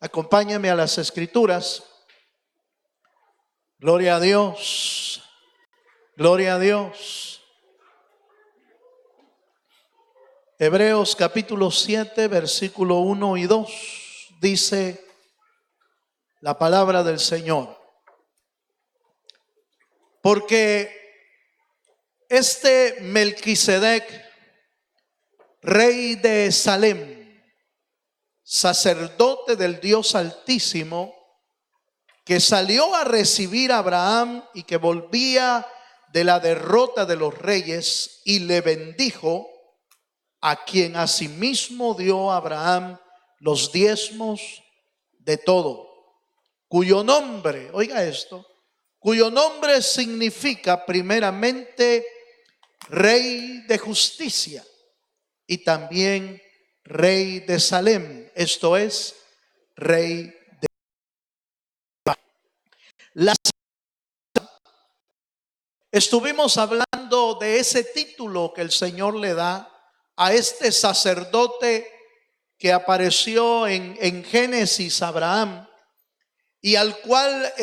Acompáñame a las Escrituras. Gloria a Dios. Gloria a Dios. Hebreos capítulo 7, versículo 1 y 2. Dice la palabra del Señor. Porque este Melquisedec, rey de Salem, sacerdote del Dios Altísimo, que salió a recibir a Abraham y que volvía de la derrota de los reyes, y le bendijo, a quien asimismo dio a Abraham los diezmos de todo, cuyo nombre, oiga esto, cuyo nombre significa primeramente Rey de Justicia y también Rey de Salem, esto es, Rey de Paz. Estuvimos hablando de ese título que el Señor le da a este sacerdote que apareció en Génesis, Abraham, y al cual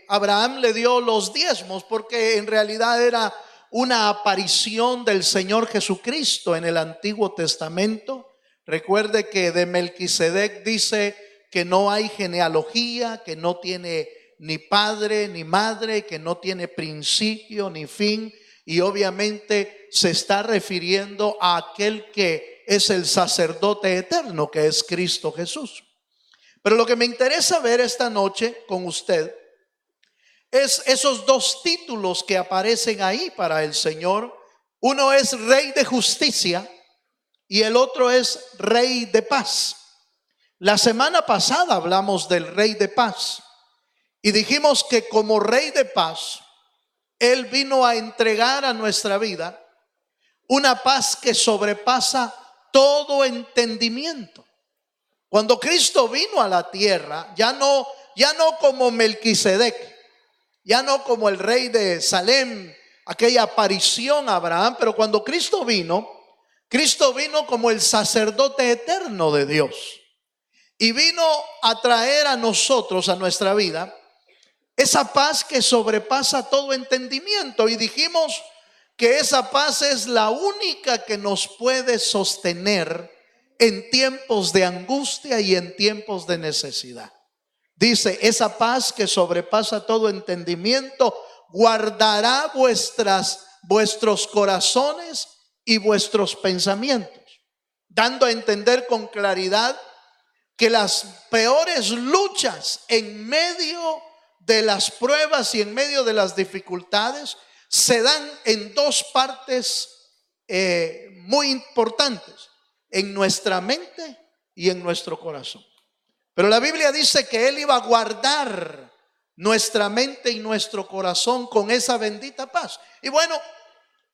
Abraham le dio los diezmos, porque en realidad era una aparición del Señor Jesucristo en el Antiguo Testamento. Recuerde que de Melquisedec dice que no hay genealogía, que no tiene ni padre ni madre, que no tiene principio ni fin, y obviamente se está refiriendo a aquel que es el sacerdote eterno, que es Cristo Jesús. Pero lo que me interesa ver esta noche con usted es esos dos títulos que aparecen ahí para el Señor. Uno es Rey de Justicia y el otro es Rey de Paz. La semana pasada hablamos del Rey de Paz y dijimos que como Rey de Paz, Él vino a entregar a nuestra vida una paz que sobrepasa todo entendimiento. Cuando Cristo vino a la tierra, ya no como Melquisedec, ya no como el rey de Salem, aquella aparición a Abraham, pero cuando Cristo vino como el sacerdote eterno de Dios. Y vino a traer a nosotros, a nuestra vida, esa paz que sobrepasa todo entendimiento. Y dijimos que esa paz es la única que nos puede sostener en tiempos de angustia y en tiempos de necesidad. Dice, esa paz que sobrepasa todo entendimiento guardará vuestros corazones y vuestros pensamientos, dando a entender con claridad que las peores luchas en medio de las pruebas y en medio de las dificultades se dan en dos partes muy importantes: en nuestra mente y en nuestro corazón. Pero la Biblia dice que Él iba a guardar nuestra mente y nuestro corazón con esa bendita paz. Y bueno,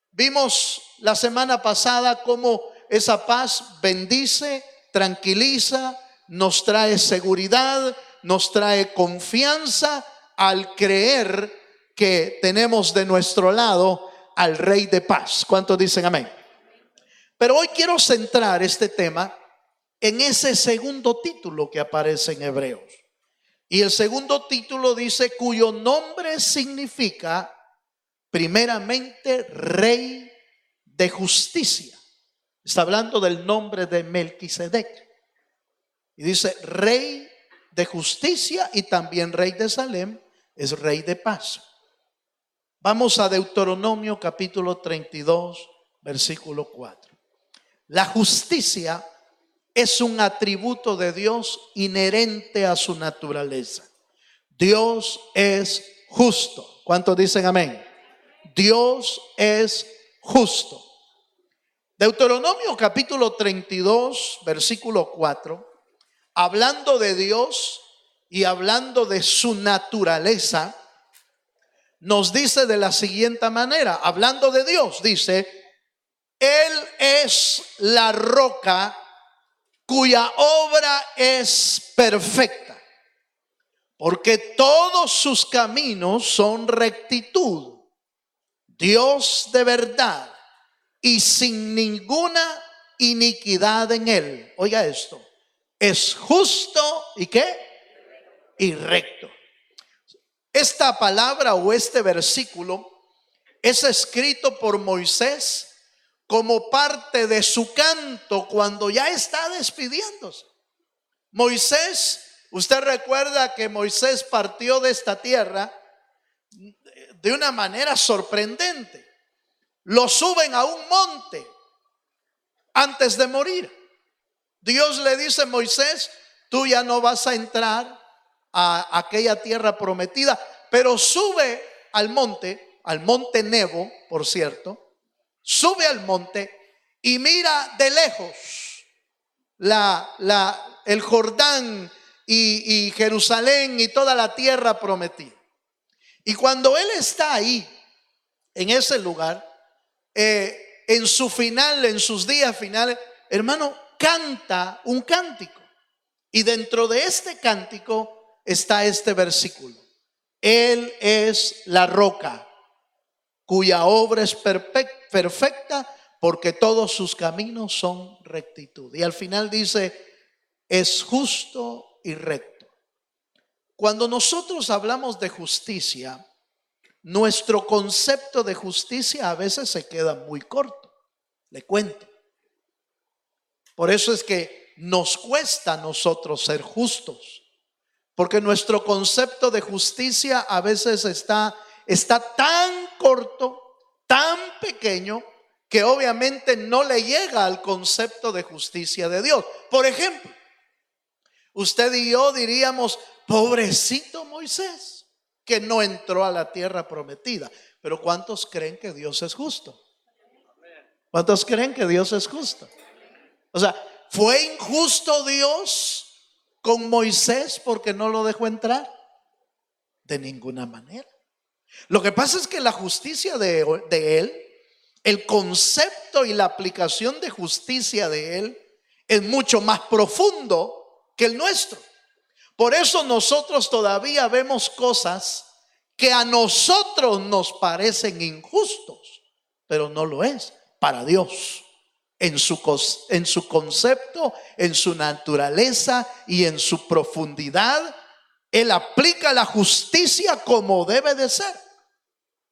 vimos la semana pasada cómo esa paz bendice, tranquiliza, nos trae seguridad, nos trae confianza al creer que tenemos de nuestro lado al Rey de Paz. ¿Cuántos dicen amén? Pero hoy quiero centrar este tema en ese segundo título que aparece en Hebreos. Y el segundo título dice, cuyo nombre significa primeramente Rey de Justicia. Está hablando del nombre de Melquisedec. Y dice Rey de Justicia y también Rey de Salem es Rey de Paz. Vamos a Deuteronomio capítulo 32, versículo 4. La justicia es un atributo de Dios inherente a su naturaleza. Dios es justo. ¿Cuántos dicen amén? Dios es justo. Deuteronomio capítulo 32, versículo 4, hablando de Dios y hablando de su naturaleza, nos dice de la siguiente manera, hablando de Dios, dice, Él es la roca cuya obra es perfecta, porque todos sus caminos son rectitud, Dios de verdad y sin ninguna iniquidad en Él. Oiga esto, es justo ¿y qué? Y recto. Esta palabra o este versículo es escrito por Moisés como parte de su canto cuando ya está despidiéndose. Moisés, usted recuerda que Moisés partió de esta tierra de una manera sorprendente. Lo suben a un monte antes de morir. Dios le dice: Moisés, tú ya no vas a entrar a aquella tierra prometida, pero sube al monte Nebo, por cierto, sube al monte y mira de lejos el Jordán y Jerusalén y toda la tierra prometida. Y cuando él está ahí, en ese lugar, en su final, en sus días finales, hermano, canta un cántico. Y dentro de este cántico está este versículo: Él es la roca cuya obra es perfecta, porque todos sus caminos son rectitud. Y al final dice: es justo y recto. Cuando nosotros hablamos de justicia, nuestro concepto de justicia a veces se queda muy corto. Le cuento. Por eso es que nos cuesta a nosotros ser justos, porque nuestro concepto de justicia a veces está tan corto, tan pequeño, que obviamente no le llega al concepto de justicia de Dios. Por ejemplo, usted y yo diríamos: pobrecito Moisés, que no entró a la tierra prometida. Pero ¿cuántos creen que Dios es justo? ¿Cuántos creen que Dios es justo? O sea, ¿fue injusto Dios con Moisés porque no lo dejó entrar? De ninguna manera. Lo que pasa es que la justicia de él, el concepto y la aplicación de justicia de él es mucho más profundo que el nuestro. Por eso nosotros todavía vemos cosas que a nosotros nos parecen injustos, pero no lo es para Dios. En su concepto, en su naturaleza y en su profundidad, Él aplica la justicia como debe de ser.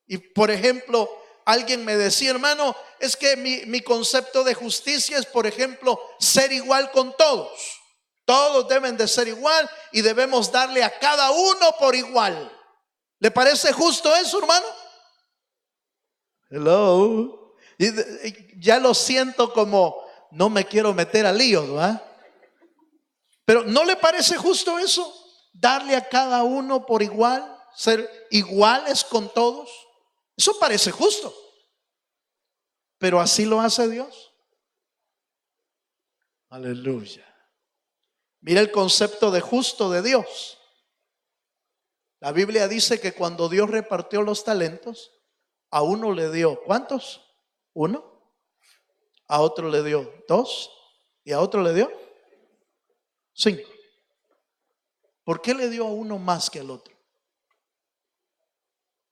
Y por ejemplo, alguien me decía: hermano, es que mi concepto de justicia es, por ejemplo, ser igual con todos. Todos deben de ser igual y debemos darle a cada uno por igual. ¿Le parece justo eso, hermano? Hello. Y ya lo siento como no me quiero meter a líos, ¿verdad? Pero ¿no le parece justo eso? Darle a cada uno por igual, ser iguales con todos. Eso parece justo. Pero así lo hace Dios. Aleluya. Mira el concepto de justo de Dios. La Biblia dice que cuando Dios repartió los talentos, a uno le dio, ¿cuántos? Uno. A otro le dio 2 y a otro le dio 5. ¿Por qué le dio a uno más que al otro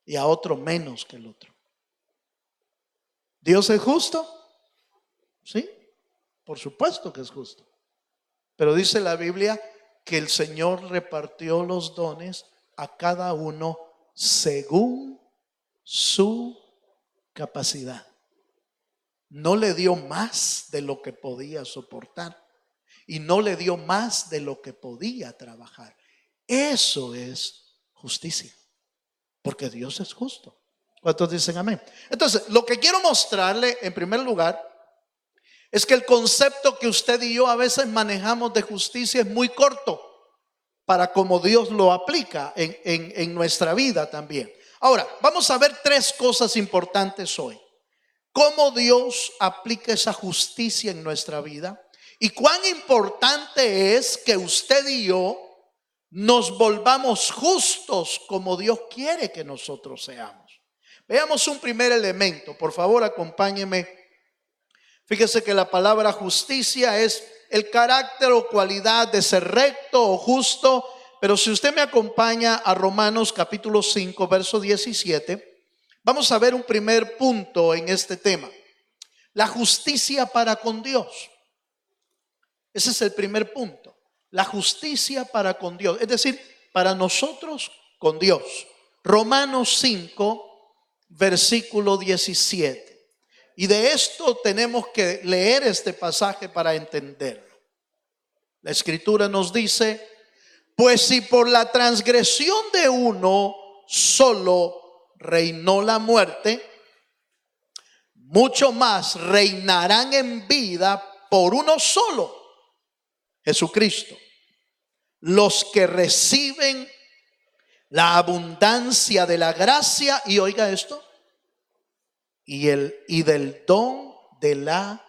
y a otro menos que el otro? ¿Dios es justo? Sí, por supuesto que es justo. Pero dice la Biblia que el Señor repartió los dones a cada uno según su capacidad. No le dio más de lo que podía soportar y no le dio más de lo que podía trabajar. Eso es justicia, porque Dios es justo. ¿Cuántos dicen amén? Entonces, lo que quiero mostrarle en primer lugar es que el concepto que usted y yo a veces manejamos de justicia es muy corto para como Dios lo aplica en nuestra vida también. Ahora, vamos a ver 3 cosas importantes hoy. Cómo Dios aplica esa justicia en nuestra vida y cuán importante es que usted y yo nos volvamos justos como Dios quiere que nosotros seamos. Veamos un primer elemento, por favor, acompáñeme. Fíjese que la palabra justicia es el carácter o cualidad de ser recto o justo. Pero si usted me acompaña a Romanos capítulo 5, verso 17, vamos a ver un primer punto en este tema. La justicia para con Dios. Ese es el primer punto. la justicia para con Dios, es decir, para nosotros con Dios. Romanos 5, versículo 17. Y de esto tenemos que leer este pasaje para entenderlo. La Escritura nos dice: pues si por la transgresión de uno solo reinó la muerte, mucho más reinarán en vida por uno solo, Jesucristo, los que reciben la abundancia de la gracia, y oiga esto, y del don de la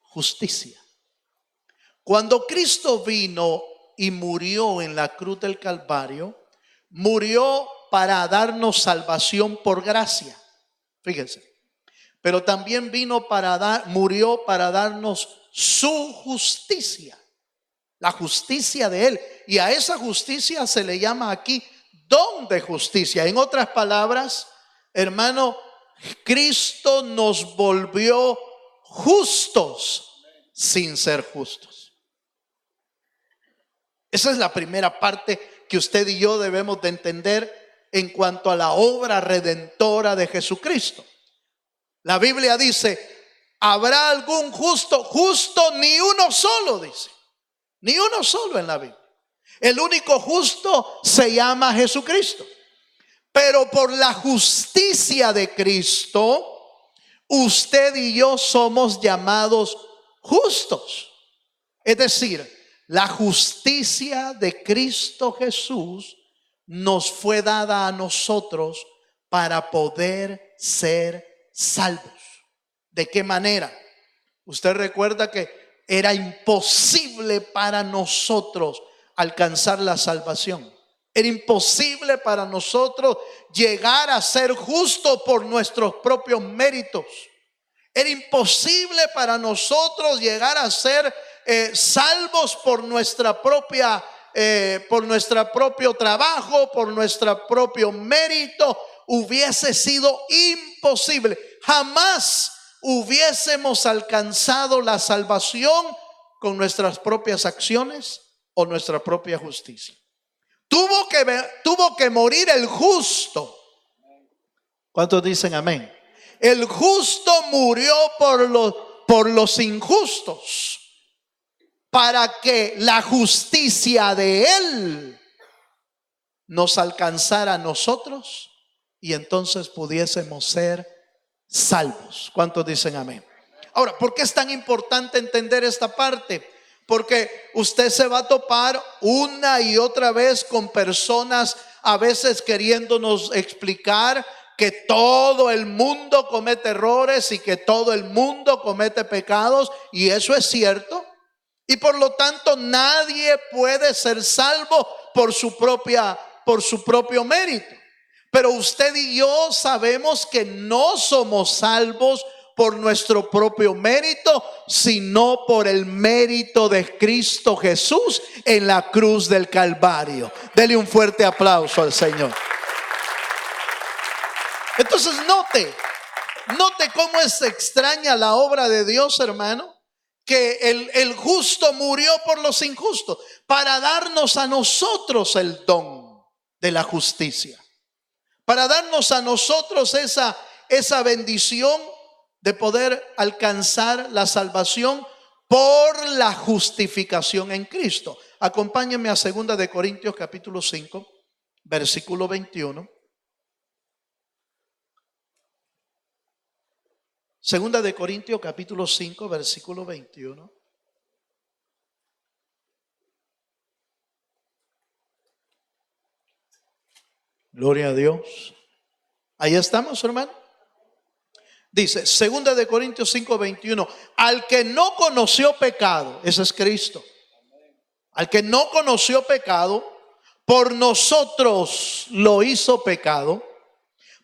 justicia. Cuando Cristo vino y murió en la cruz del Calvario, murió para darnos salvación por gracia. Fíjense. Pero también murió para darnos su justicia, la justicia de Él. Y a esa justicia se le llama aquí don de justicia. En otras palabras, hermano, Cristo nos volvió justos sin ser justos. Esa es la primera parte que usted y yo debemos de entender en cuanto a la obra redentora de Jesucristo. La Biblia dice: ¿habrá algún justo? Justo ni uno solo, dice. Ni uno solo en la Biblia. El único justo se llama Jesucristo. Pero por la justicia de Cristo, usted y yo somos llamados justos. Es decir, la justicia de Cristo Jesús nos fue dada a nosotros para poder ser salvos. ¿De qué manera? Usted recuerda que era imposible para nosotros alcanzar la salvación. Era imposible para nosotros llegar a ser justos por nuestros propios méritos. Era imposible para nosotros llegar a ser salvos por nuestra propia por nuestro propio trabajo, por nuestro propio mérito. Hubiese sido imposible. Jamás hubiésemos alcanzado la salvación con nuestras propias acciones o nuestra propia justicia. Tuvo que morir el justo. ¿Cuántos dicen amén? El justo murió por los injustos, para que la justicia de Él nos alcanzara a nosotros y entonces pudiésemos ser salvos. ¿Cuántos dicen amén? Ahora, ¿por qué es tan importante entender esta parte? Porque usted se va a topar una y otra vez con personas a veces queriéndonos explicar que todo el mundo comete errores y que todo el mundo comete pecados, y eso es cierto. Y por lo tanto nadie puede ser salvo por su propio mérito. Pero usted y yo sabemos que no somos salvos por nuestro propio mérito, sino por el mérito de Cristo Jesús en la cruz del Calvario. Dele un fuerte aplauso al Señor. Entonces note cómo es extraña la obra de Dios, hermano. Que el justo murió por los injustos para darnos a nosotros el don de la justicia, para darnos a nosotros esa bendición de poder alcanzar la salvación por la justificación en Cristo. Acompáñenme a 2 de Corintios capítulo 5, versículo 21. Segunda de Corintios capítulo 5, versículo 21. Gloria a Dios. Ahí estamos, hermano. Dice, Segunda de Corintios 5, 21. Al que no conoció pecado, ese es Cristo. Al que no conoció pecado, por nosotros lo hizo pecado,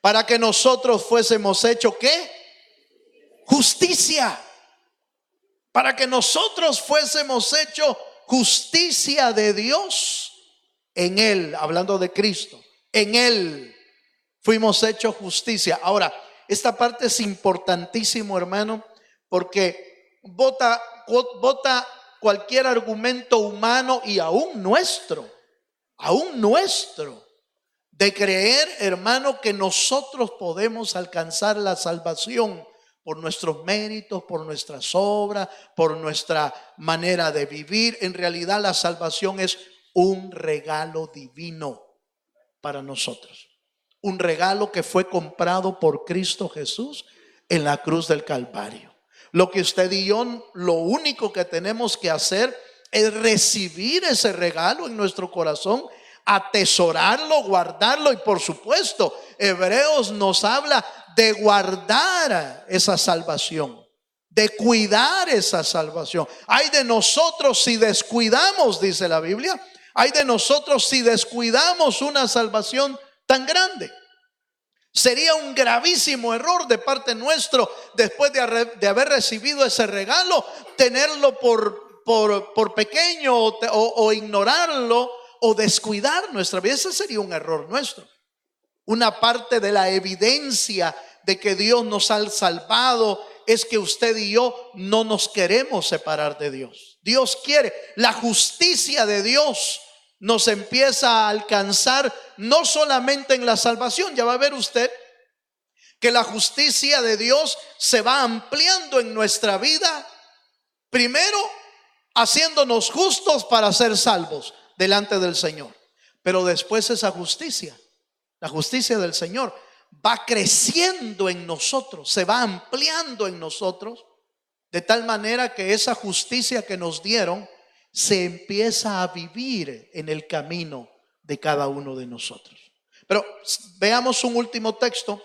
para que nosotros fuésemos hechos, ¿qué? Justicia. Para que nosotros fuésemos hechos justicia de Dios en Él, hablando de Cristo. En Él fuimos hechos justicia. Ahora, esta parte es importantísimo, hermano, porque bota cualquier argumento humano y aún nuestro, de creer, hermano, que nosotros podemos alcanzar la salvación por nuestros méritos, por nuestras obras, por nuestra manera de vivir. En realidad la salvación es un regalo divino para nosotros. Un regalo que fue comprado por Cristo Jesús en la cruz del Calvario. Lo que usted y yo, lo único que tenemos que hacer es recibir ese regalo en nuestro corazón, atesorarlo, guardarlo. Y por supuesto, Hebreos nos habla de guardar esa salvación, de cuidar esa salvación. Hay de nosotros si descuidamos, dice la Biblia, hay de nosotros si descuidamos una salvación tan grande. Sería un gravísimo error de parte nuestro, después de haber recibido ese regalo, tenerlo por pequeño o ignorarlo o descuidar nuestra vida. Ese sería un error nuestro. Una parte de la evidencia de que Dios nos ha salvado es que usted y yo no nos queremos separar de Dios. Dios quiere, la justicia de Dios nos empieza a alcanzar no solamente en la salvación. Ya va a ver usted que la justicia de Dios se va ampliando en nuestra vida, primero haciéndonos justos para ser salvos delante del Señor, pero después esa justicia, la justicia del Señor, va creciendo en nosotros, se va ampliando en nosotros, de tal manera que esa justicia que nos dieron se empieza a vivir en el camino de cada uno de nosotros. Pero veamos un último texto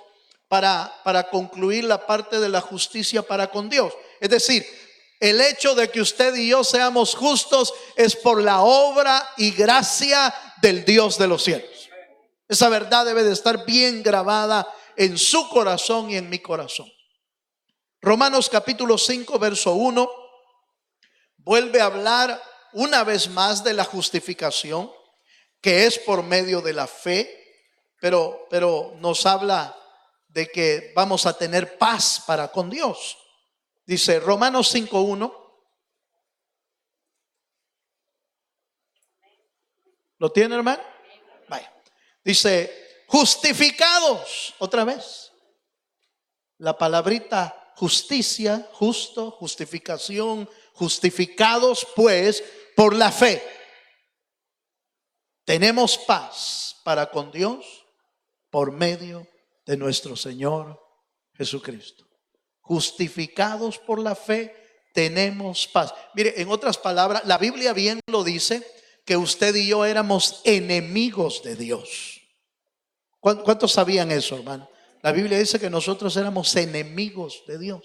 para concluir la parte de la justicia para con Dios. Es decir, el hecho de que usted y yo seamos justos es por la obra y gracia del Dios de los cielos. Esa verdad debe de estar bien grabada en su corazón y en mi corazón. Romanos capítulo 5 verso 1 vuelve a hablar una vez más de la justificación, que es por medio de la fe, pero nos habla de que vamos a tener paz para con Dios. Dice Romanos 5:1. ¿Lo tiene, hermano? Vaya. Dice, justificados, otra vez. La palabrita justicia, justo, justificación, justificados pues por la fe. Tenemos paz para con Dios por medio de nuestro Señor Jesucristo. Justificados por la fe, tenemos paz. Mire, en otras palabras, la Biblia bien lo dice, que usted y yo éramos enemigos de Dios. ¿Cuántos sabían eso, hermano? La Biblia dice que nosotros éramos enemigos de Dios,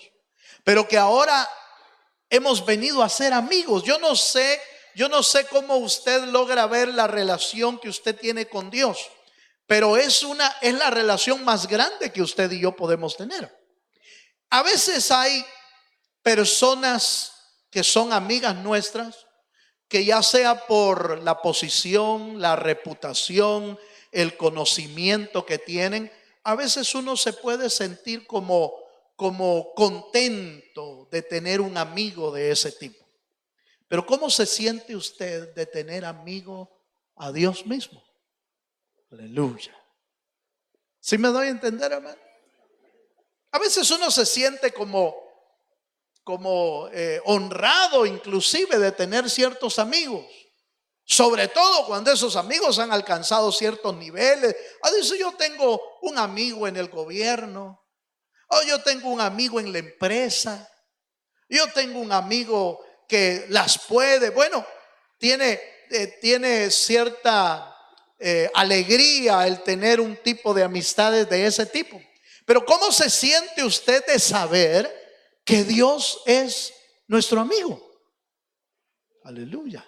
pero que ahora hemos venido a ser amigos. Yo no sé cómo usted logra ver la relación que usted tiene con Dios, pero es la relación más grande que usted y yo podemos tener. A veces hay personas que son amigas nuestras, que ya sea por la posición, la reputación, el conocimiento que tienen, a veces uno se puede sentir como contento de tener un amigo de ese tipo. Pero ¿cómo se siente usted de tener amigo a Dios mismo? Aleluya. ¿Sí me doy a entender, hermano? A veces uno se siente como honrado inclusive de tener ciertos amigos, sobre todo cuando esos amigos han alcanzado ciertos niveles. Dice, yo tengo un amigo en el gobierno, yo tengo un amigo en la empresa, yo tengo un amigo que las puede. Bueno, tiene cierta alegría el tener un tipo de amistades de ese tipo. Pero ¿cómo se siente usted de saber que Dios es nuestro amigo? Aleluya.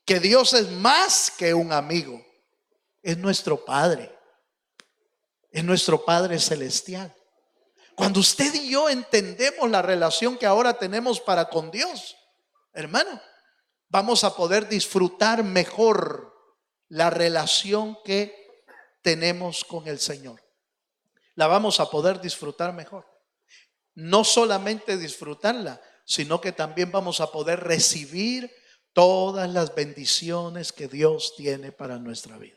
Que Dios es más que un amigo. Es nuestro Padre. Es nuestro Padre celestial. Cuando usted y yo entendemos la relación que ahora tenemos para con Dios, hermano, vamos a poder disfrutar mejor la relación que tenemos con el Señor. La vamos a poder disfrutar mejor. No solamente disfrutarla, sino que también vamos a poder recibir todas las bendiciones que Dios tiene para nuestra vida.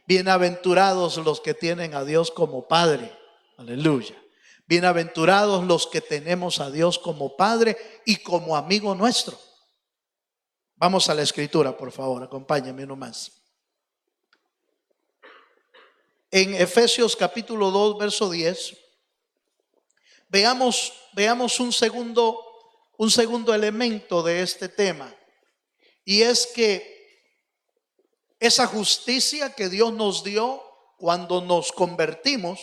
Bienaventurados los que tienen a Dios como Padre. Aleluya. Bienaventurados los que tenemos a Dios como Padre y como amigo nuestro. Vamos a la escritura, por favor, acompáñenme nomás. En Efesios capítulo 2, verso 10, veamos un segundo elemento de este tema. Y es que esa justicia que Dios nos dio cuando nos convertimos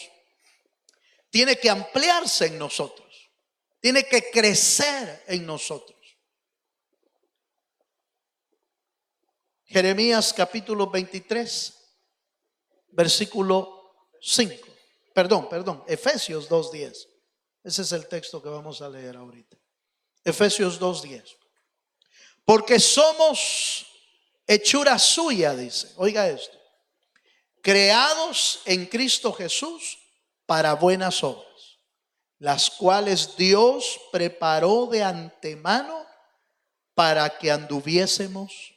tiene que ampliarse en nosotros, tiene que crecer en nosotros. Jeremías capítulo 23, versículo 5. Perdón, Efesios 2:10. Ese es el texto que vamos a leer ahorita. Efesios 2:10. Porque somos hechura suya, dice. Oiga esto. Creados en Cristo Jesús para buenas obras, las cuales Dios preparó de antemano para que anduviésemos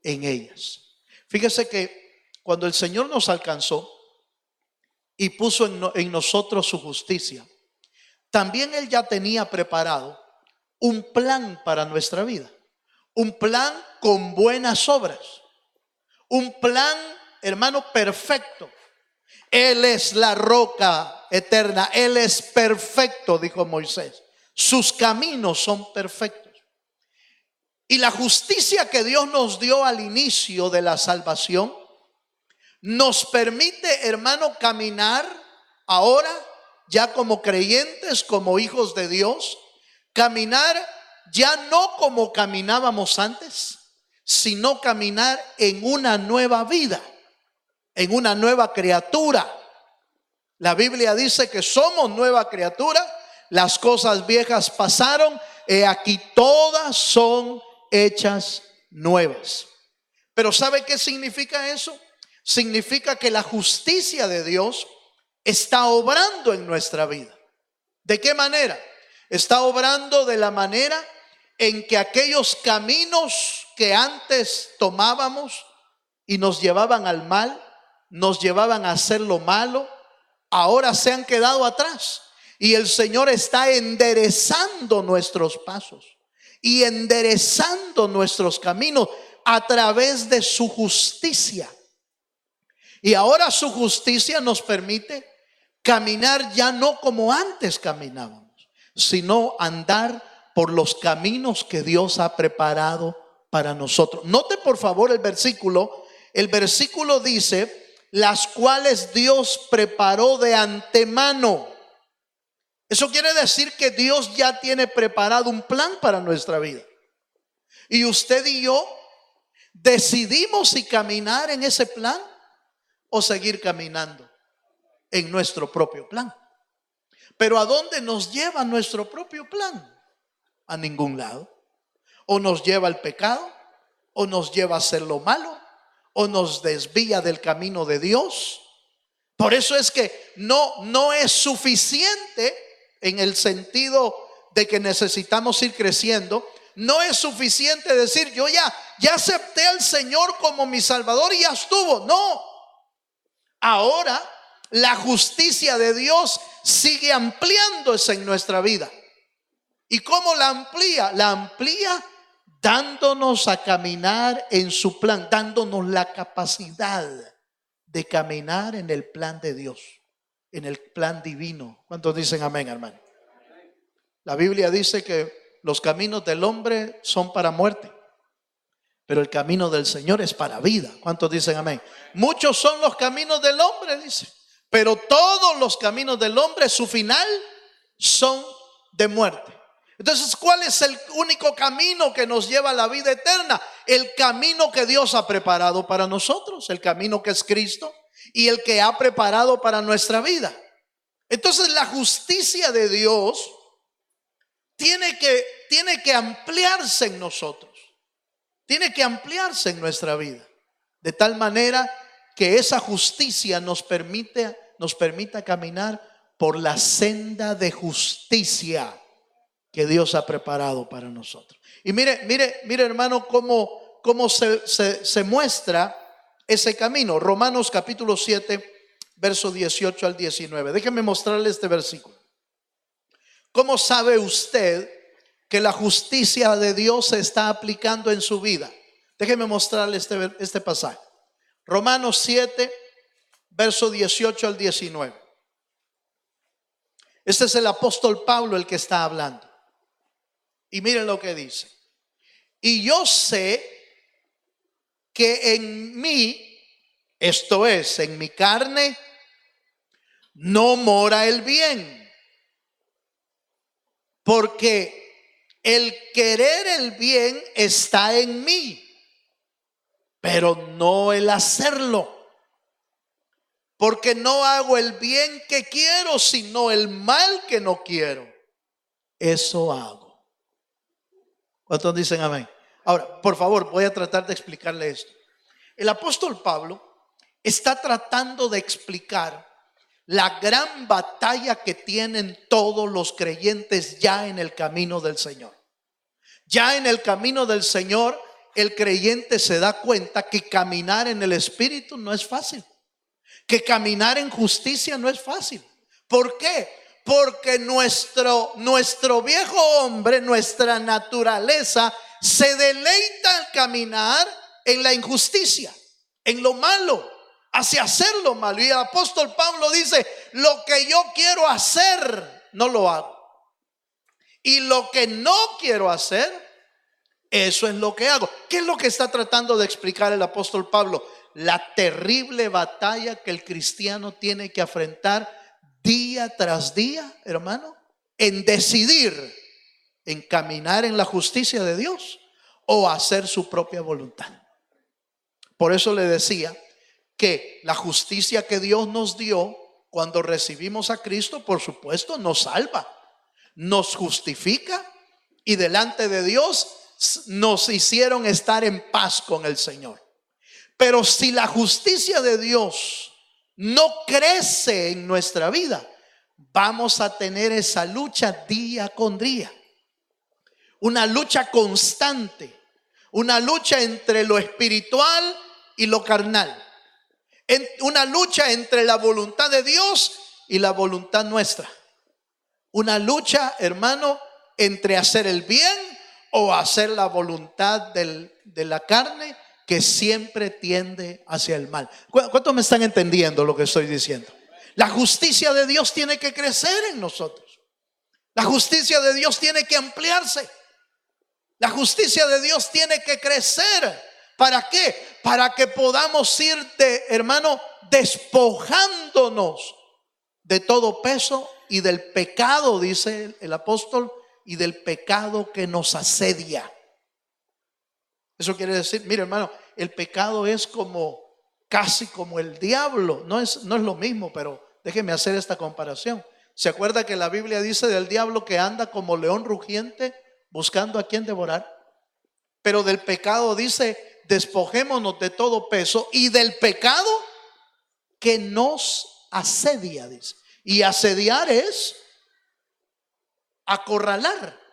en ellas. Fíjese que cuando el Señor nos alcanzó y puso en nosotros su justicia, también Él ya tenía preparado un plan para nuestra vida. Un plan con buenas obras. Un plan, hermano, perfecto. Él es la roca eterna. Él es perfecto, dijo Moisés. Sus caminos son perfectos. Y la justicia que Dios nos dio al inicio de la salvación nos permite, hermano, caminar ahora ya como creyentes, como hijos de Dios, caminar ya no como caminábamos antes, sino caminar en una nueva vida, en una nueva criatura. La Biblia dice que somos nueva criatura, las cosas viejas pasaron, he aquí todas son hechas nuevas. Pero ¿sabe qué significa eso? Significa que la justicia de Dios está obrando en nuestra vida. ¿De qué manera? Está obrando de la manera en que aquellos caminos que antes tomábamos y nos llevaban al mal, nos llevaban a hacer lo malo, ahora se han quedado atrás. Y el Señor está enderezando nuestros pasos y enderezando nuestros caminos a través de su justicia. Y ahora su justicia nos permite caminar ya no como antes caminábamos, sino andar por los caminos que Dios ha preparado para nosotros. Note por favor el versículo. El versículo dice, las cuales Dios preparó de antemano. Eso quiere decir que Dios ya tiene preparado un plan para nuestra vida. Y usted y yo decidimos si caminar en ese plan o seguir caminando en nuestro propio plan. Pero ¿a dónde nos lleva nuestro propio plan? A ningún lado. O nos lleva al pecado, o nos lleva a hacer lo malo, o nos desvía del camino de Dios. Por eso es que no es suficiente en el sentido de que necesitamos ir creciendo. No es suficiente decir yo ya acepté al Señor como mi Salvador y ya estuvo. No. Ahora la justicia de Dios sigue ampliándose en nuestra vida. ¿Y cómo la amplía? La amplía dándonos a caminar en su plan, dándonos la capacidad de caminar en el plan de Dios, en el plan divino. ¿Cuántos dicen amén, hermano? La Biblia dice que los caminos del hombre son para muerte, pero el camino del Señor es para vida. ¿Cuántos dicen amén? Muchos son los caminos del hombre, dice, pero todos los caminos del hombre, su final son de muerte. Entonces, ¿cuál es el único camino que nos lleva a la vida eterna? El camino que Dios ha preparado para nosotros, el camino que es Cristo y el que ha preparado para nuestra vida. Entonces, la justicia de Dios tiene que ampliarse en nosotros, tiene que ampliarse en nuestra vida, de tal manera que esa justicia nos permita caminar por la senda de justicia que Dios ha preparado para nosotros. Y mire hermano, cómo se muestra ese camino. Romanos capítulo 7, verso 18 al 19. Déjenme mostrarle este versículo. ¿Cómo sabe usted que la justicia de Dios se está aplicando en su vida? Déjenme mostrarle este pasaje. Romanos 7, verso 18 al 19. Este es el apóstol Pablo el que está hablando. Y miren lo que dice. Y yo sé que en mí, esto es, en mi carne, no mora el bien. Porque el querer el bien está en mí, pero no el hacerlo. Porque no hago el bien que quiero, sino el mal que no quiero. Eso hago. ¿Cuántos dicen amén? Ahora, por favor, voy a tratar de explicarle esto. El apóstol Pablo está tratando de explicar la gran batalla que tienen todos los creyentes ya en el camino del Señor. Ya en el camino del Señor, el creyente se da cuenta que caminar en el Espíritu no es fácil. Que caminar en justicia no es fácil. ¿Por qué? Porque nuestro viejo hombre, nuestra naturaleza, se deleita al caminar en la injusticia, en lo malo, hacia hacer lo malo. Y el apóstol Pablo dice: lo que yo quiero hacer, no lo hago. Y lo que no quiero hacer, eso es lo que hago. ¿Qué es lo que está tratando de explicar el apóstol Pablo? La terrible batalla que el cristiano tiene que afrontar día tras día, hermano, en decidir en caminar en la justicia de Dios o hacer su propia voluntad. Por eso le decía que la justicia que Dios nos dio cuando recibimos a Cristo, por supuesto, nos salva, nos justifica y delante de Dios nos hicieron estar en paz con el Señor. Pero si la justicia de Dios no crece en nuestra vida, vamos a tener esa lucha día con día. Una lucha constante, una lucha entre lo espiritual y lo carnal. Una lucha entre la voluntad de Dios y la voluntad nuestra. Una lucha, hermano, entre hacer el bien o hacer la voluntad de la carne, que siempre tiende hacia el mal. ¿Cuántos me están entendiendo lo que estoy diciendo? La justicia de Dios tiene que crecer en nosotros. La justicia de Dios tiene que ampliarse. La justicia de Dios tiene que crecer. ¿Para qué? Para que podamos ir, hermano, despojándonos de todo peso y del pecado, dice el apóstol, y del pecado que nos asedia. Eso quiere decir, mire hermano, el pecado es casi como el diablo. No es lo mismo, pero déjeme hacer esta comparación. ¿Se acuerda que la Biblia dice del diablo que anda como león rugiente buscando a quien devorar? Pero del pecado dice: despojémonos de todo peso y del pecado que nos asedia, dice. Y asediar es acorralar.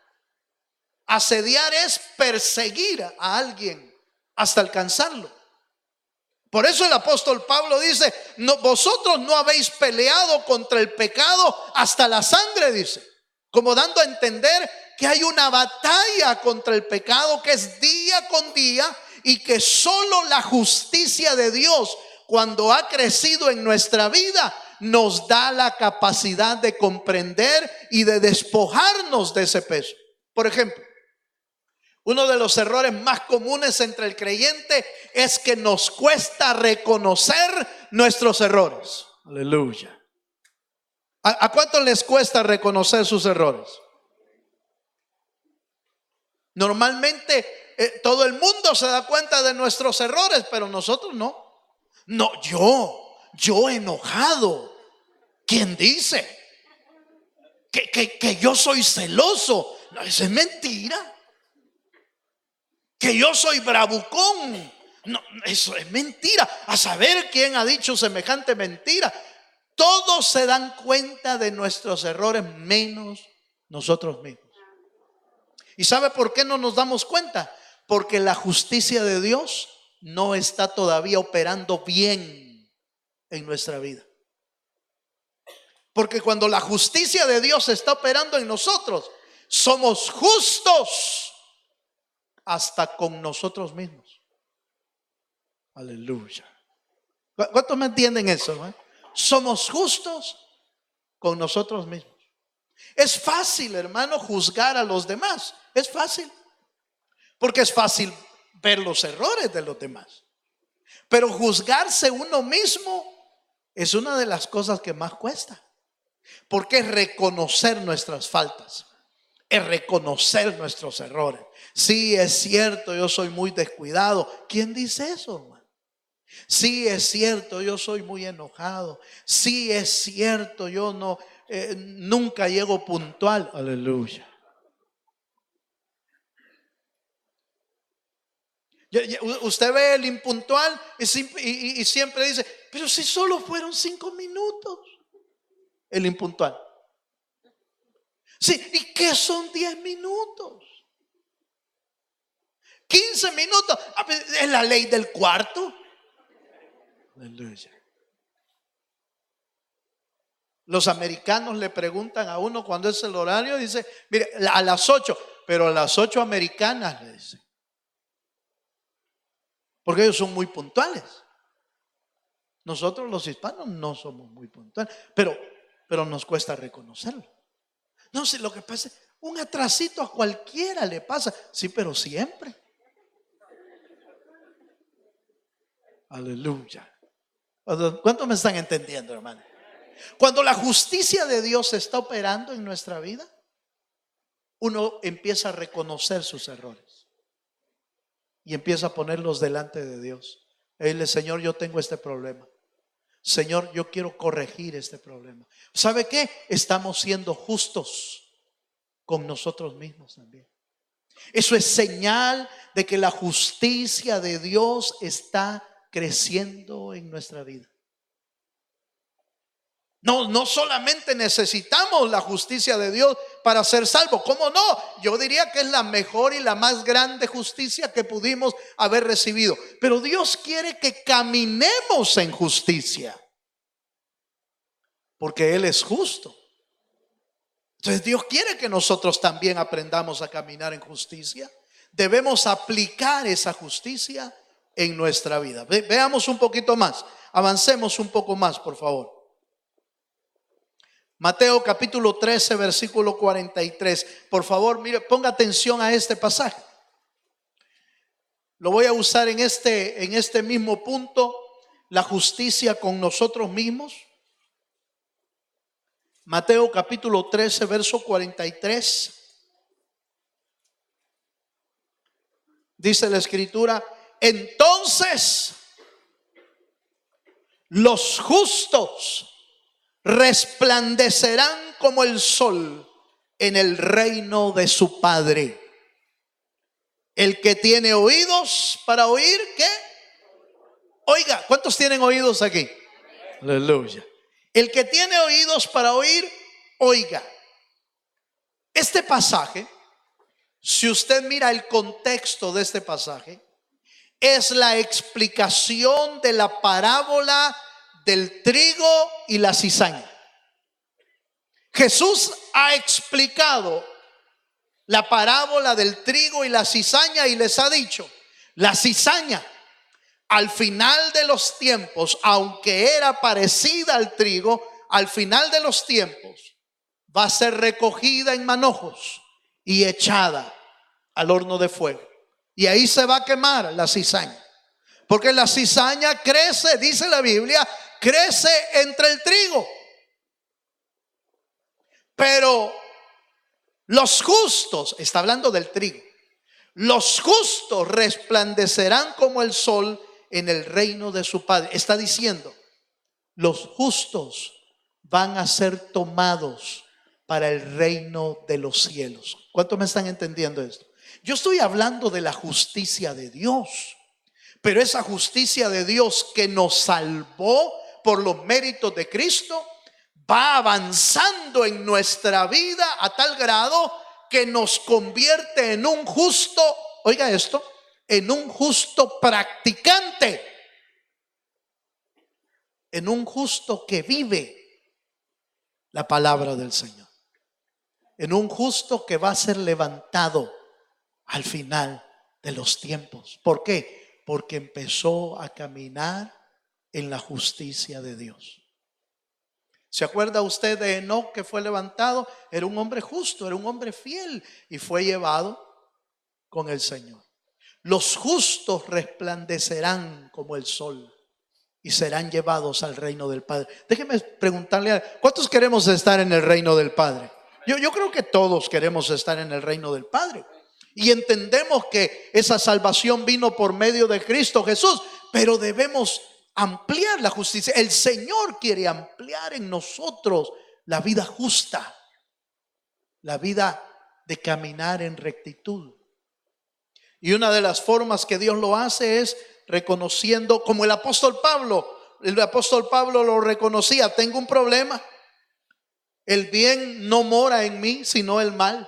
Asediar es perseguir a alguien hasta alcanzarlo. Por eso el apóstol Pablo dice: no, vosotros no habéis peleado contra el pecado hasta la sangre, dice, como dando a entender que hay una batalla contra el pecado que es día con día, y que solo la justicia de Dios, cuando ha crecido en nuestra vida, nos da la capacidad de comprender y de despojarnos de ese peso. Por ejemplo, uno de los errores más comunes entre el creyente es que nos cuesta reconocer nuestros errores. Aleluya. ¿A cuántos les cuesta reconocer sus errores? Normalmente todo el mundo se da cuenta de nuestros errores, pero nosotros no. No, yo enojado. ¿Quién dice? Que yo soy celoso. No, eso es mentira. Que yo soy bravucón. No, eso es mentira. A saber quién ha dicho semejante mentira. Todos se dan cuenta de nuestros errores menos nosotros mismos. ¿Y sabe por qué no nos damos cuenta? Porque la justicia de Dios no está todavía operando bien en nuestra vida. Porque cuando la justicia de Dios está operando en nosotros, somos justos hasta con nosotros mismos. Aleluya. ¿Cuántos me entienden eso, no? Somos justos con nosotros mismos. Es fácil, hermano, juzgar a los demás. Es fácil. Porque es fácil ver los errores de los demás. Pero juzgarse uno mismo es una de las cosas que más cuesta. Porque es reconocer nuestras faltas, es reconocer nuestros errores. Sí, es cierto, yo soy muy descuidado. ¿Quién dice eso, hermano? Sí, es cierto, yo soy muy enojado. Sí, es cierto, yo nunca llego puntual. Aleluya. Usted ve el impuntual y siempre dice, pero si solo fueron 5 minutos. El impuntual. Sí, ¿y qué son 10 minutos? 15 minutos. Es la ley del cuarto. Aleluya. Los americanos le preguntan a uno cuando es el horario, dice, mire, a las 8, pero a las 8 americanas, le dice. Porque ellos son muy puntuales. Nosotros los hispanos no somos muy puntuales, pero nos cuesta reconocerlo. No sé, lo que pasa es un atrasito a cualquiera le pasa. Sí, pero siempre. Aleluya. ¿Cuántos me están entendiendo, hermano? Cuando la justicia de Dios está operando en nuestra vida, uno empieza a reconocer sus errores y empieza a ponerlos delante de Dios. Y dile, Señor, yo tengo este problema. Señor, yo quiero corregir este problema. ¿Sabe qué? Estamos siendo justos con nosotros mismos también. Eso es señal de que la justicia de Dios está creciendo en nuestra vida. No solamente necesitamos la justicia de Dios para ser salvos. ¿Cómo no? Yo diría que es la mejor y la más grande justicia que pudimos haber recibido. Pero Dios quiere que caminemos en justicia, porque Él es justo. Entonces Dios quiere que nosotros también aprendamos a caminar en justicia. Debemos aplicar esa justicia en nuestra vida. Veamos un poquito más. Avancemos un poco más, por favor. Mateo capítulo 13, versículo 43. Por favor, mire, ponga atención a este pasaje. Lo voy a usar en este mismo punto, la justicia con nosotros mismos. Mateo capítulo 13, verso 43. Dice la escritura, entonces los justos resplandecerán como el sol en el reino de su Padre. El que tiene oídos para oír, ¿qué? Oiga, ¿cuántos tienen oídos aquí? Aleluya. El que tiene oídos para oír, oiga. Este pasaje, si usted mira el contexto de este pasaje, es la explicación de la parábola del trigo y la cizaña. Jesús ha explicado la parábola del trigo y la cizaña y les ha dicho, la cizaña al final de los tiempos, aunque era parecida al trigo, al final de los tiempos va a ser recogida en manojos y echada al horno de fuego. Y ahí se va a quemar la cizaña. Porque la cizaña crece, dice la Biblia, crece entre el trigo. Pero los justos, está hablando del trigo, los justos resplandecerán como el sol en el reino de su Padre. Está diciendo, los justos van a ser tomados para el reino de los cielos. ¿Cuántos me están entendiendo esto? Yo estoy hablando de la justicia de Dios, pero esa justicia de Dios que nos salvó por los méritos de Cristo va avanzando en nuestra vida a tal grado que nos convierte en un justo, oiga esto, en un justo practicante, en un justo que vive la palabra del Señor, en un justo que va a ser levantado al final de los tiempos. ¿Por qué? Porque empezó a caminar en la justicia de Dios. ¿Se acuerda usted de Enoc, que fue levantado? Era un hombre justo, era un hombre fiel y fue llevado con el Señor. Los justos resplandecerán como el sol y serán llevados al reino del Padre. Déjeme preguntarle, ¿cuántos queremos estar en el reino del Padre? Yo creo que todos queremos estar en el reino del Padre. Y entendemos que esa salvación vino por medio de Cristo Jesús, pero debemos ampliar la justicia. El Señor quiere ampliar en nosotros la vida justa, la vida de caminar en rectitud. Y una de las formas que Dios lo hace es reconociendo, como el apóstol Pablo lo reconocía: tengo un problema, el bien no mora en mí, sino el mal.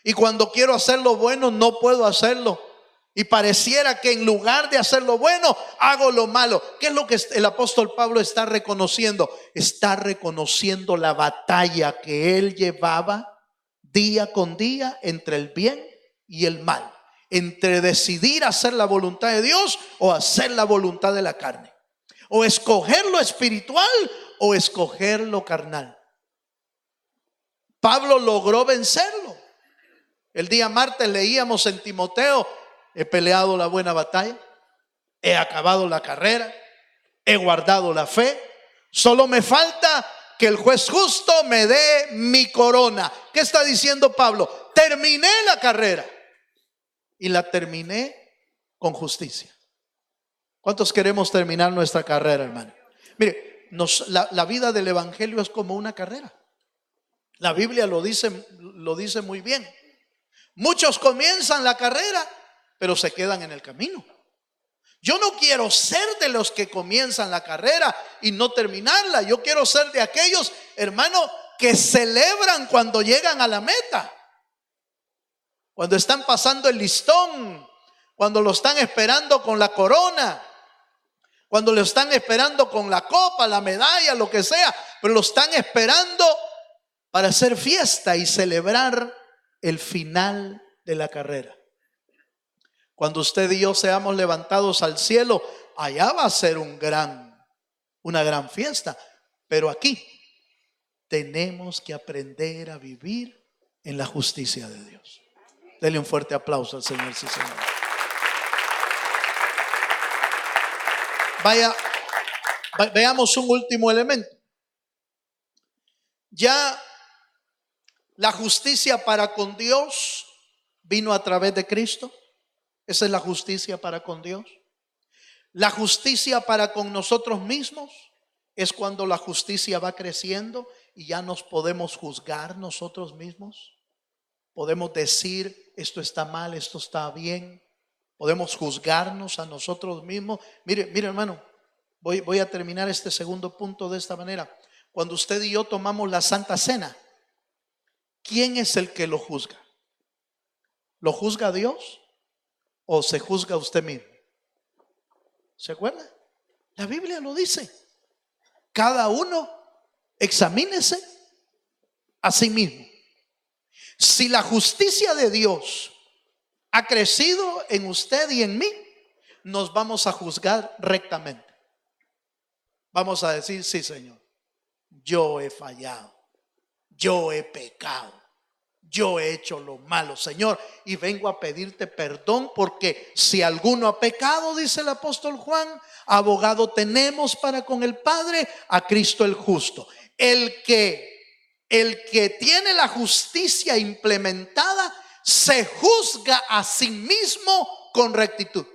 Y cuando quiero hacer lo bueno, no puedo hacerlo. Y pareciera que en lugar de hacer lo bueno, hago lo malo. ¿Qué es lo que el apóstol Pablo está reconociendo? Está reconociendo la batalla que él llevaba día con día entre el bien y el mal, entre decidir hacer la voluntad de Dios o hacer la voluntad de la carne, o escoger lo espiritual o escoger lo carnal. Pablo logró vencerlo. El día martes leíamos en Timoteo: he peleado la buena batalla, he acabado la carrera, he guardado la fe, solo me falta que el juez justo me dé mi corona. ¿Qué está diciendo Pablo? Terminé la carrera y la terminé con justicia. ¿Cuántos queremos terminar nuestra carrera, hermano? Mire, la vida del evangelio es como una carrera. La Biblia lo dice muy bien. Muchos comienzan la carrera, pero se quedan en el camino. Yo no quiero ser de los que comienzan la carrera y no terminarla. Yo quiero ser de aquellos, hermano, que celebran cuando llegan a la meta, cuando están pasando el listón, cuando lo están esperando con la corona, cuando lo están esperando con la copa, la medalla, lo que sea, pero lo están esperando para hacer fiesta y celebrar el final de la carrera. Cuando usted y yo seamos levantados al cielo, allá va a ser una gran fiesta. Pero aquí tenemos que aprender a vivir en la justicia de Dios. Dele un fuerte aplauso al Señor, sí, Señor. Veamos un último elemento. Ya la justicia para con Dios vino a través de Cristo. Esa es la justicia para con Dios. La justicia para con nosotros mismos es cuando la justicia va creciendo y ya nos podemos juzgar nosotros mismos. Podemos decir: esto está mal, esto está bien. Podemos juzgarnos a nosotros mismos. Mire hermano, voy a terminar este segundo punto de esta manera. Cuando usted y yo tomamos la Santa Cena, ¿quién es el que lo juzga? ¿Lo juzga Dios o se juzga usted mismo? ¿Se acuerda? La Biblia lo dice. Cada uno examínese a sí mismo. Si la justicia de Dios ha crecido en usted y en mí, nos vamos a juzgar rectamente. Vamos a decir: sí, Señor, yo he fallado, yo he pecado, yo he hecho lo malo, Señor, y vengo a pedirte perdón, porque si alguno ha pecado, dice el apóstol Juan, abogado tenemos para con el Padre, a Cristo el justo. El que tiene la justicia implementada se juzga a sí mismo con rectitud.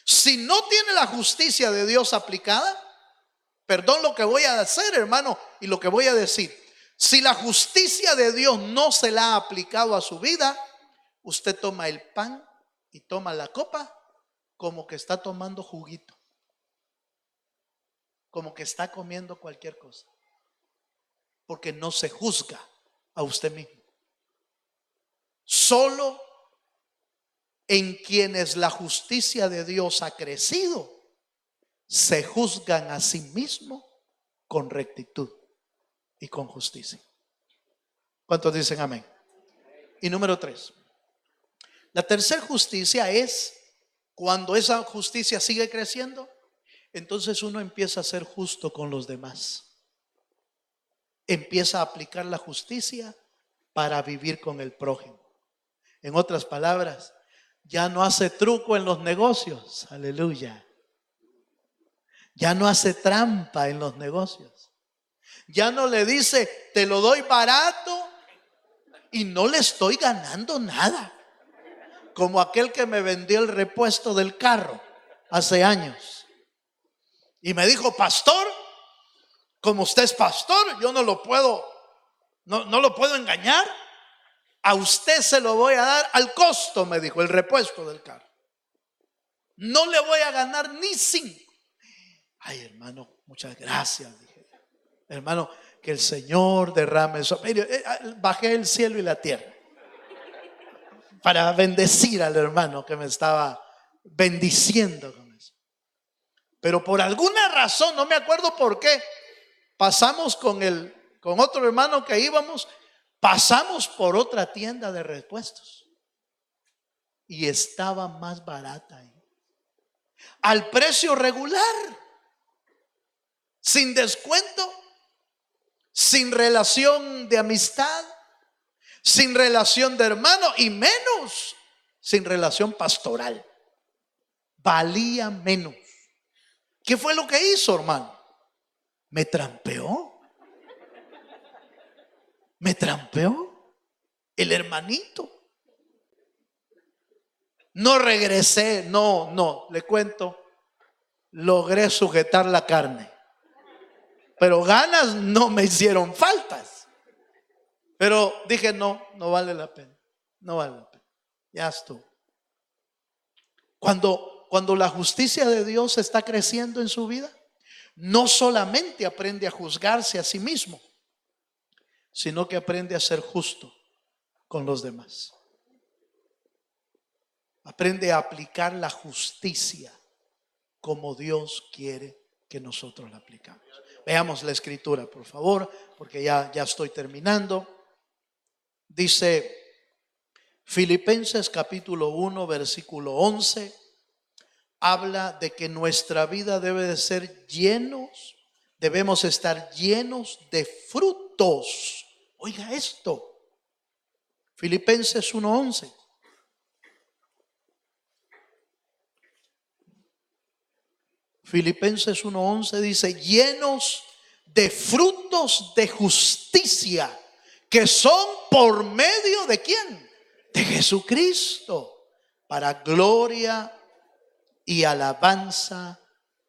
Si no tiene la justicia de Dios aplicada, perdón lo que voy a hacer, hermano, y lo que voy a decir. Si la justicia de Dios no se la ha aplicado a su vida, usted toma el pan y toma la copa como que está tomando juguito, como que está comiendo cualquier cosa, porque no se juzga a usted mismo. Solo en quienes la justicia de Dios ha crecido, se juzgan a sí mismos con rectitud y con justicia. ¿Cuántos dicen amén? Y número 3. La tercera justicia es cuando esa justicia sigue creciendo, entonces uno empieza a ser justo con los demás. Empieza a aplicar la justicia para vivir con el prójimo. En otras palabras, ya no hace truco en los negocios. Aleluya. Ya no hace trampa en los negocios. Ya no le dice, te lo doy barato y no le estoy ganando nada. Como aquel que me vendió el repuesto del carro hace años. Y me dijo, pastor, como usted es pastor, yo no lo puedo engañar. A usted se lo voy a dar al costo, me dijo, el repuesto del carro. No le voy a ganar ni 5. Ay, hermano, muchas gracias. Dije, hermano, que el Señor derrame eso. Bajé el cielo y la tierra para bendecir al hermano que me estaba bendiciendo con eso. Pero por alguna razón, no me acuerdo por qué, pasamos con otro hermano que íbamos. Pasamos por otra tienda de repuestos y estaba más barata ahí, al precio regular, sin descuento, sin relación de amistad, sin relación de hermano y menos sin relación pastoral. Valía menos. ¿Qué fue lo que hizo, hermano? Me trampeó. Me trampeó el hermanito. No regresé, no, le cuento, logré sujetar la carne, pero ganas no me hicieron faltas. Pero dije, no vale la pena, no vale la pena, ya estuvo. Cuando la justicia de Dios está creciendo en su vida, no solamente aprende a juzgarse a sí mismo, sino que aprende a ser justo con los demás. Aprende a aplicar la justicia como Dios quiere que nosotros la aplicamos. Veamos la escritura, por favor, porque ya estoy terminando. Dice Filipenses capítulo 1, versículo 11. Habla de que nuestra vida debe de ser debemos estar llenos de frutos. Oiga esto, Filipenses 1:11. Filipenses 1:11 dice, llenos de frutos de justicia, que son por medio de ¿quién? De Jesucristo, para gloria y alabanza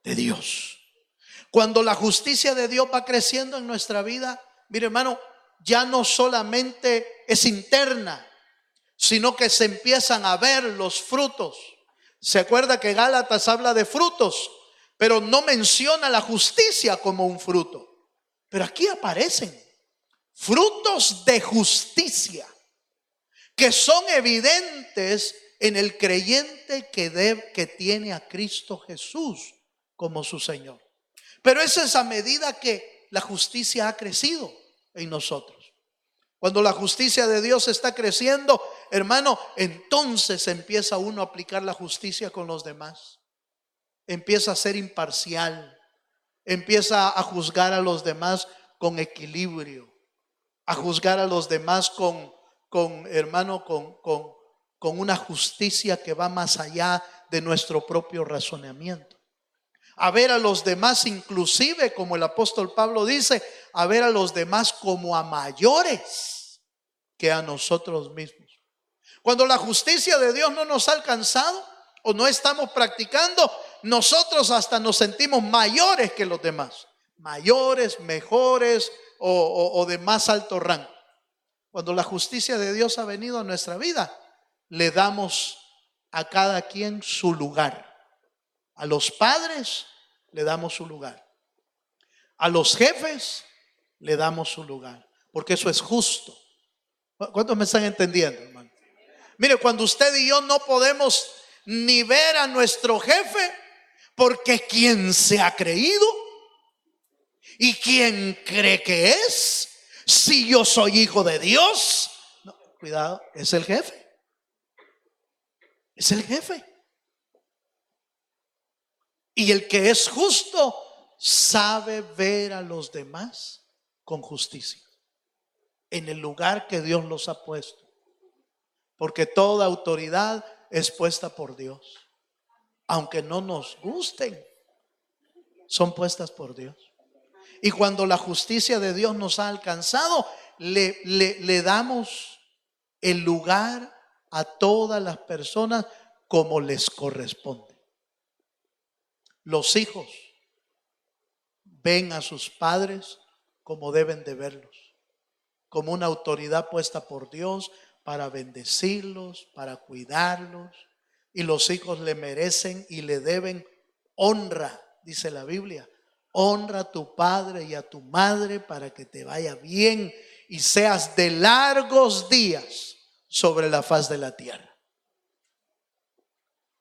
de Dios. Cuando la justicia de Dios va creciendo en nuestra vida, mire hermano, ya no solamente es interna, sino que se empiezan a ver los frutos. Se acuerda que Gálatas habla de frutos, pero no menciona la justicia como un fruto. Pero aquí aparecen frutos de justicia que son evidentes en el creyente que tiene a Cristo Jesús como su Señor. Pero esa es a medida que la justicia ha crecido en nosotros. Cuando la justicia de Dios está creciendo, hermano, entonces empieza uno a aplicar la justicia con los demás. Empieza a ser imparcial. Empieza a juzgar a los demás con equilibrio. A juzgar a los demás con una justicia que va más allá de nuestro propio razonamiento. A ver a los demás, inclusive, como el apóstol Pablo dice, a ver a los demás como a mayores que a nosotros mismos. Cuando la justicia de Dios no nos ha alcanzado o no estamos practicando, nosotros hasta nos sentimos mayores que los demás, mayores, mejores o de más alto rango. Cuando la justicia de Dios ha venido a nuestra vida, le damos a cada quien su lugar. A los padres le damos su lugar. A los jefes le damos su lugar. Porque eso es justo. ¿Cuántos me están entendiendo, hermano? Mire, cuando usted y yo no podemos ni ver a nuestro jefe, porque quien se ha creído y quien cree que es, si yo soy hijo de Dios, no, cuidado, es el jefe. Es el jefe. Y el que es justo sabe ver a los demás con justicia, en el lugar que Dios los ha puesto. Porque toda autoridad es puesta por Dios. Aunque no nos gusten, son puestas por Dios. Y cuando la justicia de Dios nos ha alcanzado, le damos el lugar a todas las personas como les corresponde. Los hijos ven a sus padres como deben de verlos, como una autoridad puesta por Dios para bendecirlos, para cuidarlos. Y los hijos le merecen y le deben honra, dice la Biblia. Honra a tu padre y a tu madre para que te vaya bien y seas de largos días sobre la faz de la tierra.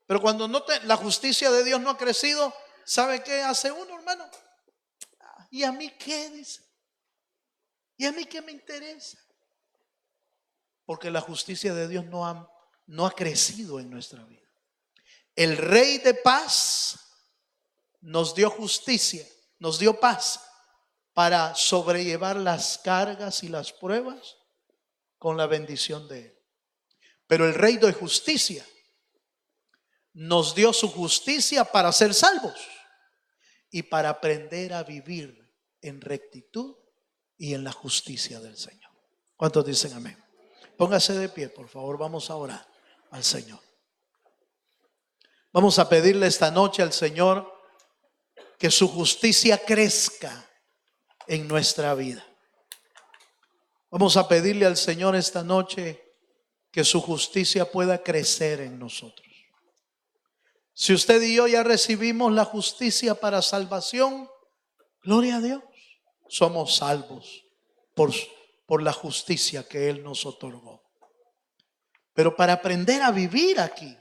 Pero cuando la justicia de Dios no ha crecido, ¿sabe qué hace uno, hermano? ¿Y a mí qué? Dice. ¿Y a mí qué me interesa? Porque la justicia de Dios no ha crecido en nuestra vida. El Rey de paz nos dio justicia, nos dio paz para sobrellevar las cargas y las pruebas con la bendición de Él. Pero el Rey de justicia nos dio su justicia para ser salvos y para aprender a vivir en rectitud y en la justicia del Señor. ¿Cuántos dicen amén? Póngase de pie, por favor, vamos a orar al Señor. Vamos a pedirle esta noche al Señor que su justicia crezca en nuestra vida. Vamos a pedirle al Señor esta noche que su justicia pueda crecer en nosotros. Si usted y yo ya recibimos la justicia para salvación, gloria a Dios, somos salvos por la justicia que Él nos otorgó. Pero para aprender a vivir aquí,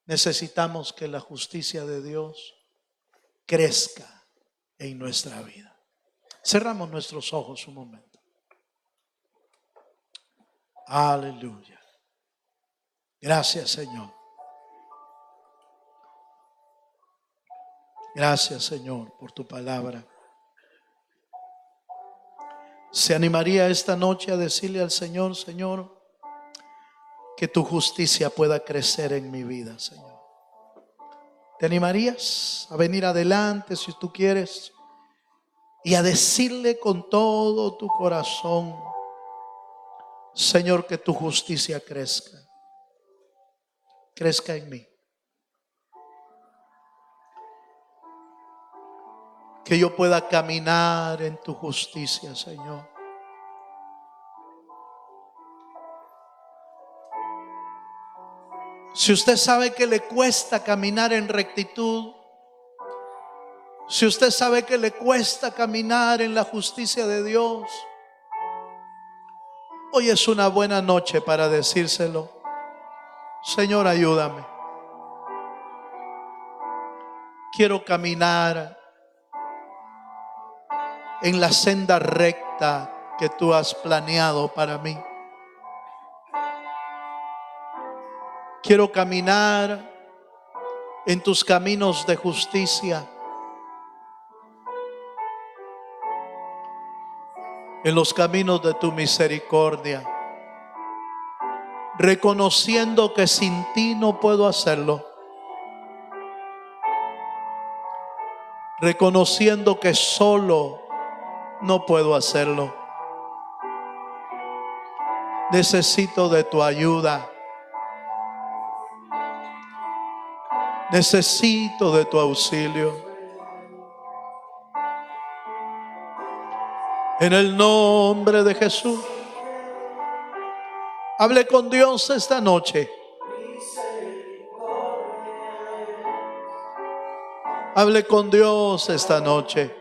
necesitamos que la justicia de Dios crezca en nuestra vida. Cerramos nuestros ojos un momento. Aleluya. Gracias, Señor. Gracias, Señor, por tu palabra. ¿Se animaría esta noche a decirle al Señor, Señor, que tu justicia pueda crecer en mi vida, Señor? ¿Te animarías a venir adelante si tú quieres y a decirle con todo tu corazón, Señor, que tu justicia crezca en mí? Que yo pueda caminar en tu justicia, Señor. Si usted sabe que le cuesta caminar en rectitud, si usted sabe que le cuesta caminar en la justicia de Dios, hoy es una buena noche para decírselo. Señor, ayúdame. Quiero caminar en la senda recta que tú has planeado para mí. Quiero caminar en tus caminos de justicia, en los caminos de tu misericordia, reconociendo que sin ti no puedo hacerlo, reconociendo que solo no puedo hacerlo. Necesito de tu ayuda. Necesito de tu auxilio. En el nombre de Jesús, hable con Dios esta noche. Hable con Dios esta noche.